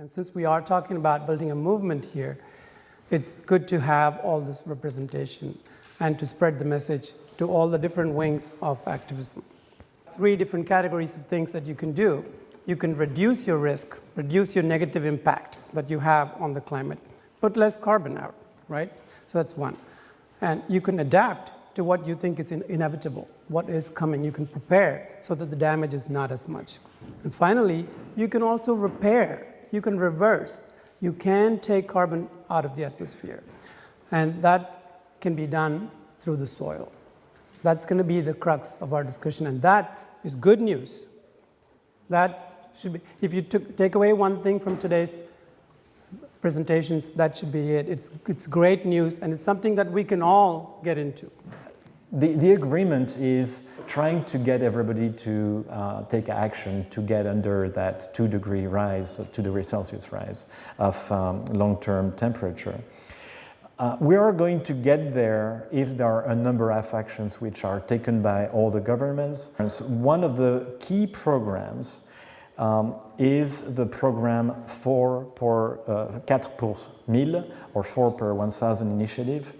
And since we are talking about building a movement here, it's good to have all this representation and to spread the message to all the different wings of activism. 3 different categories of things that you can do. You can reduce your risk, reduce your negative impact that you have on the climate, put less carbon out, right? So that's one. And you can adapt to what you think is inevitable, what is coming. You can prepare so that the damage is not as much. And finally, you can also repair, you can reverse. You can take carbon out of the atmosphere. And that can be done through the soil. That's going to be the crux of our discussion, and that is good news. That should be, if you take away one thing from today's presentations, that should be it. It's great news, and it's something that we can all get into. The agreement is trying to get everybody to take action to get under that 2-degree rise, 2 degrees Celsius rise of long-term temperature. We are going to get there if there are a number of actions which are taken by all the governments. One of the key programs is the program 4 per 1000 or 4 per 1000 initiative,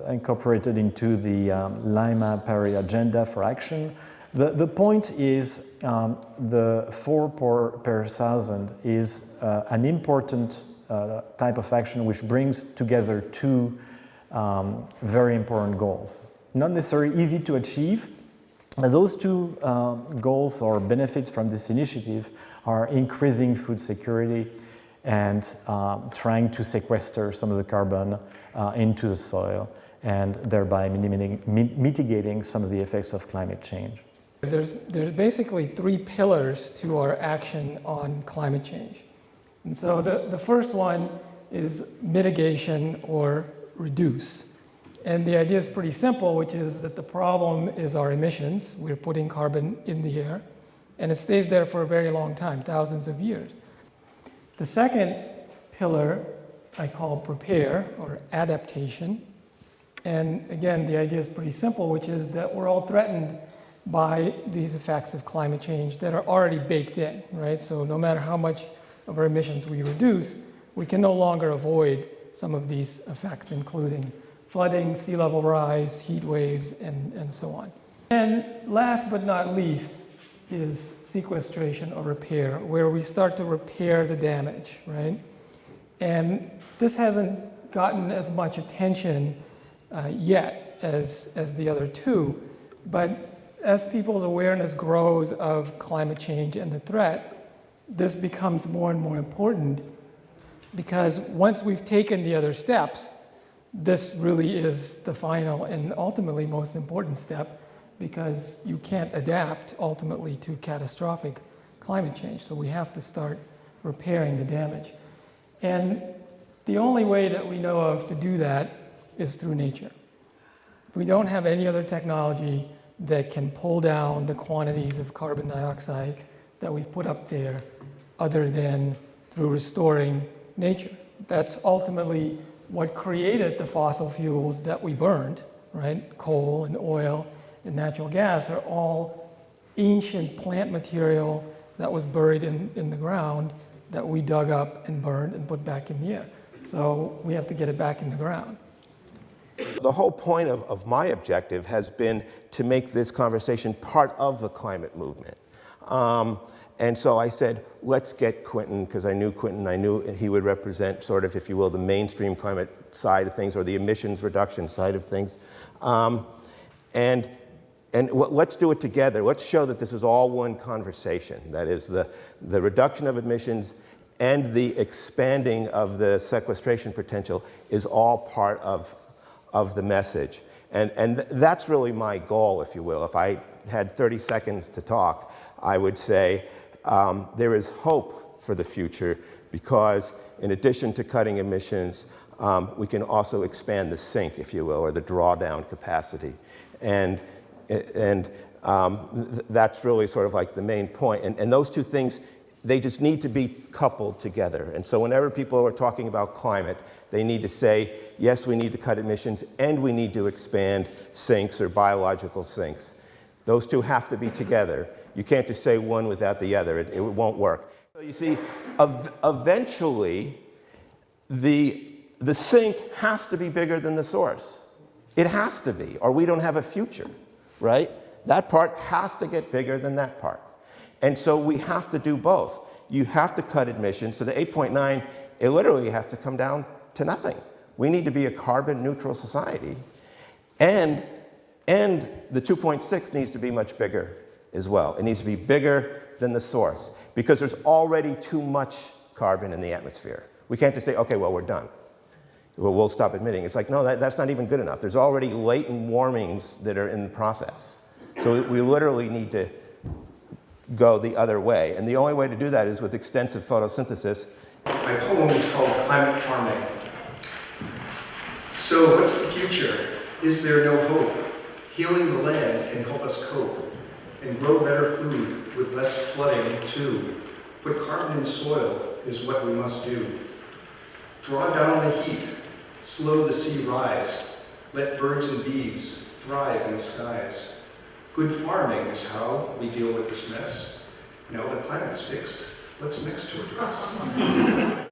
incorporated into the Lima Paris Agenda for Action. The point is the 4 per 1000 is an important type of action which brings together 2 very important goals. Not necessarily easy to achieve. Those 2 goals or benefits from this initiative are increasing food security and trying to sequester some of the carbon into the soil, and thereby mitigating some of the effects of climate change. There's basically 3 pillars to our action on climate change. And so the first one is mitigation or reduce. And the idea is pretty simple, which is that the problem is our emissions. We're putting carbon in the air, and it stays there for a very long time, thousands of years. The second pillar I call prepare or adaptation. And again, the idea is pretty simple, which is that we're all threatened by these effects of climate change that are already baked in, right? So no matter how much of our emissions we reduce, we can no longer avoid some of these effects, including flooding, sea level rise, heat waves, and so on. And last but not least is sequestration or repair, where we start to repair the damage, right? And this hasn't gotten as much attention yet as the other 2, but as people's awareness grows of climate change and the threat, this becomes more and more important, because once we've taken the other steps, this really is the final and ultimately most important step, because you can't adapt ultimately to catastrophic climate change. So we have to start repairing the damage. And the only way that we know of to do that is through nature. We don't have any other technology that can pull down the quantities of carbon dioxide that we've put up there other than through restoring nature. That's ultimately what created the fossil fuels that we burned, right? Coal and oil and natural gas are all ancient plant material that was buried in the ground that we dug up and burned and put back in the air. So we have to get it back in the ground. The whole point of my objective has been to make this conversation part of the climate movement. And so I said, let's get Quinton, because I knew Quinton, I knew he would represent sort of, if you will, the mainstream climate side of things, or the emissions reduction side of things. And let's do it together. Let's show that this is all one conversation. That is, the reduction of emissions and the expanding of the sequestration potential is all part of the message. And that's really my goal, if you will. If I had 30 seconds to talk, I would say there is hope for the future, because in addition to cutting emissions, we can also expand the sink, if you will, or the drawdown capacity. And that's really sort of like the main point. And those 2 things, they just need to be coupled together. And so whenever people are talking about climate, they need to say, yes, we need to cut emissions, and we need to expand sinks or biological sinks. Those 2 have to be together. You can't just say one without the other. It won't work. So you see, eventually, the sink has to be bigger than the source. It has to be, or we don't have a future, right? That part has to get bigger than that part. And so we have to do both. You have to cut emissions. So the 8.9, it literally has to come down to nothing. We need to be a carbon neutral society. And the 2.6 needs to be much bigger as well. It needs to be bigger than the source because there's already too much carbon in the atmosphere. We can't just say, okay, well, we're done. Well, we'll stop emitting. It's like, no, that's not even good enough. There's already latent warmings that are in the process. So we literally need to go the other way. And the only way to do that is with extensive photosynthesis. My poem is called Climate Farming. So what's the future? Is there no hope? Healing the land can help us cope and grow better food with less flooding too. Put carbon in soil is what we must do. Draw down the heat, slow the sea rise, let birds and bees thrive in the skies. Good farming is how we deal with this mess. Now the climate's fixed, what's next to address?